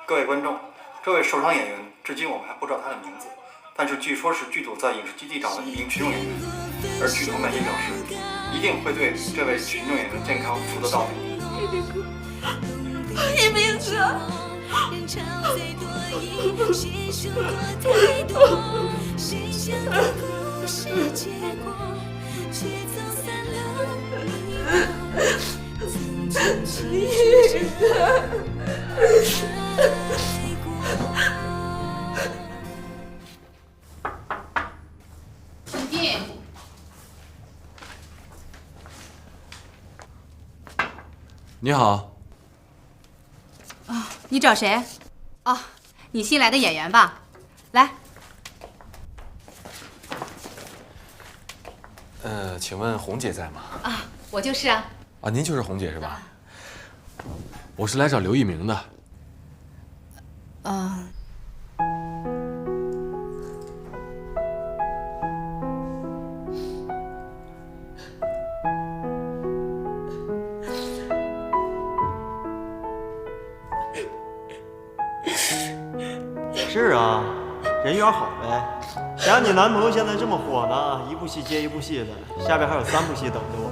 各位观众，这位受伤演员至今我们还不知道他的名字，但是据说是剧组在影视基地找的一名群众演员，而剧组们也表示一定会对这位群众演员的健康负责到底。一鸣哥，请进。你好。你找谁？哦，你新来的演员吧？来。请问红姐在吗？啊，我就是啊。啊，您就是红姐是吧？我是来找刘一鸣的。是啊，人缘好呗。谁让你男朋友现在这么火呢？一部戏接一部戏的，下边还有3部戏等着我。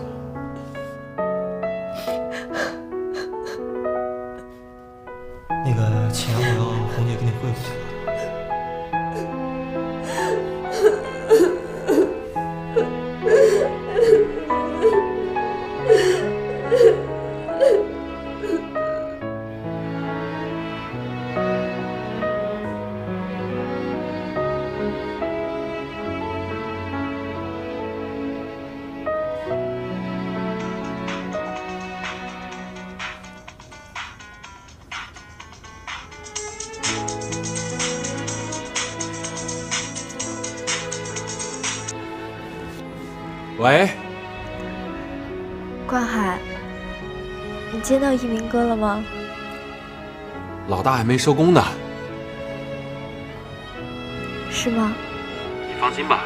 那个钱我要红姐给你汇回去了。喂，关海，你见到一鸣哥了吗？老大还没收工呢。是吗？你放心吧，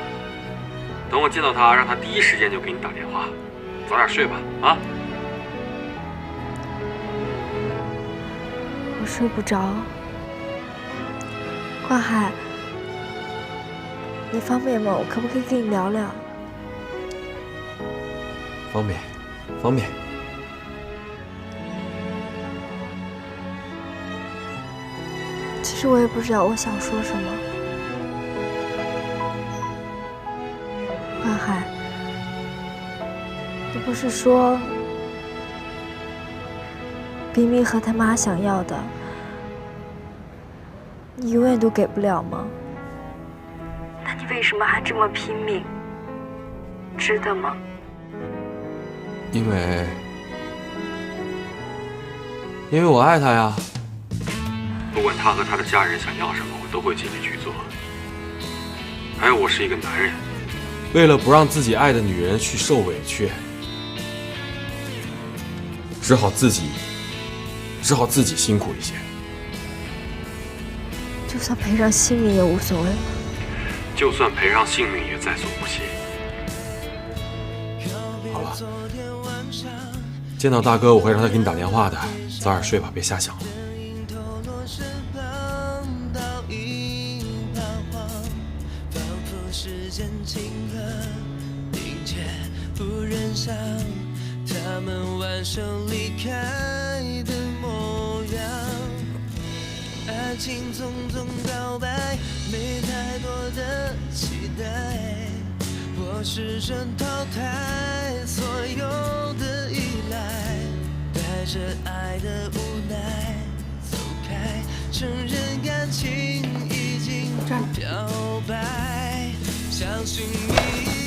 等我见到他，让他第一时间就给你打电话。早点睡吧，啊！我睡不着。关海，你方便吗？我可不可以跟你聊聊？方便，方便。其实我也不知道我想说什么。关海，你不是说冰冰和他妈想要的，你永远都给不了吗？那你为什么还这么拼命？值得吗？因为我爱他呀。不管他和他的家人想要什么，我都会尽力去做。还有，我是一个男人，为了不让自己爱的女人去受委屈，只好自己辛苦一些。就算赔上性命也无所谓吗？就算赔上性命也在所不惜。好了，见到大哥我会让他给你打电话的，早点睡吧，别瞎想了。他们挽手离开的模样，爱情匆匆告白，没太多的期待。我试着淘汰所有的依赖，带着爱的无奈走开，承认感情已经表白，相信你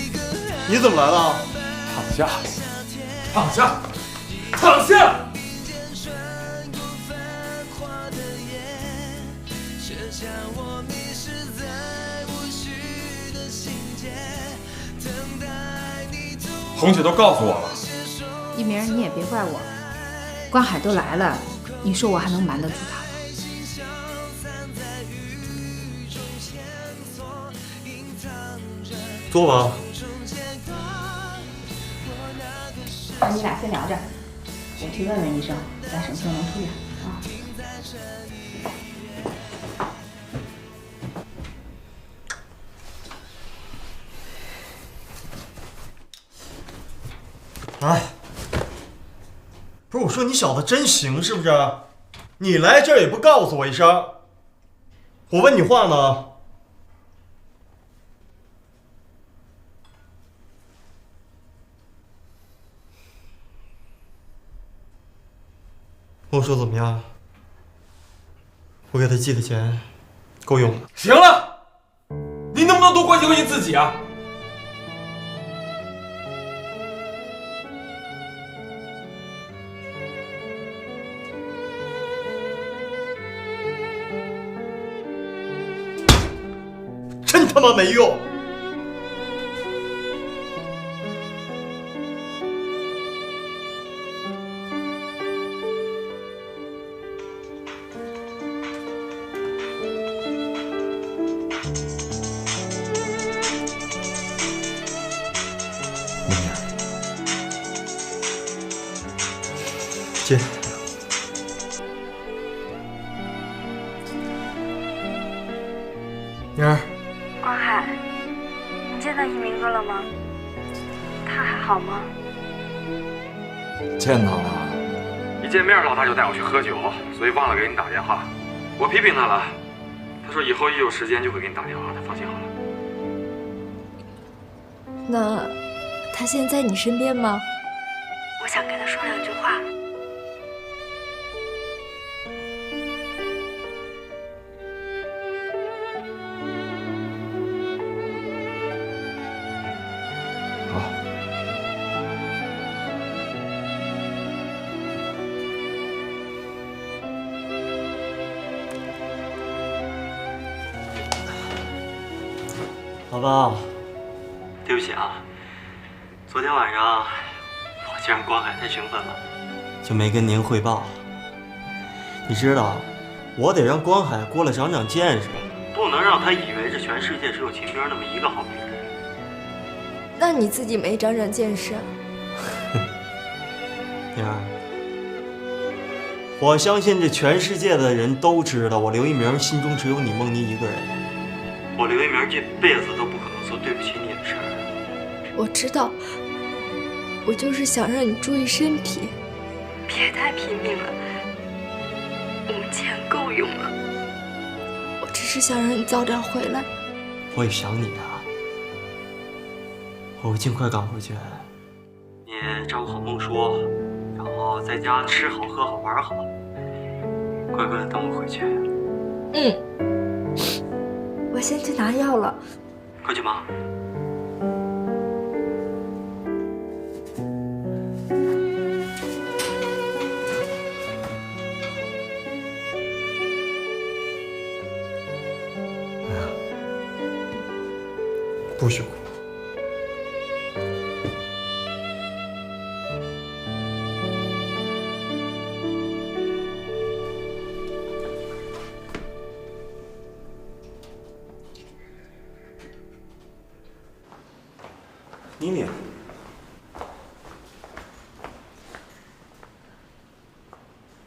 一个人。你怎么来了？躺下，躺下，躺下！红姐都告诉我了。一鸣，你也别怪我，关海都来了，你说我还能瞒得住他吗？坐吧。那你俩先聊着，我去问问医生，咱什么时候能出院啊？哎，不是我说你小子真行是不是？你来这儿也不告诉我一声，我问你话呢。我说怎么样？我给他寄的钱够用吗？行了，你能不能多关心关心自己啊？真他妈没用！姐，妮儿，光海，你见到一鸣哥了吗？他还好吗？见到了。一见面老大就带我去喝酒，所以忘了给你打电话。我批评他了，他说以后一有时间就会给你打电话的，放心好了。那他现在在你身边吗？我想跟他说两句话。老爸，对不起啊，昨天晚上我见着光海太兴奋了，就没跟您汇报。你知道，我得让光海过来长长见识，不能让他以为这全世界只有秦兵那么一个好女人。那你自己没长长见识？宁儿，我相信这全世界的人都知道，我刘一鸣心中只有你梦妮一个人。我刘一鸣这辈子都不可能做对不起你的事儿。我知道，我就是想让你注意身体，别太拼命了。我们钱够用了，我只是想让你早点回来。我也想你啊，我会尽快赶回去。你照顾好孟叔，然后在家吃好喝好玩好，乖乖的等我回去。我先去拿药了。快去忙。不许哭。妮妮，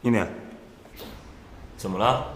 妮妮，怎么了？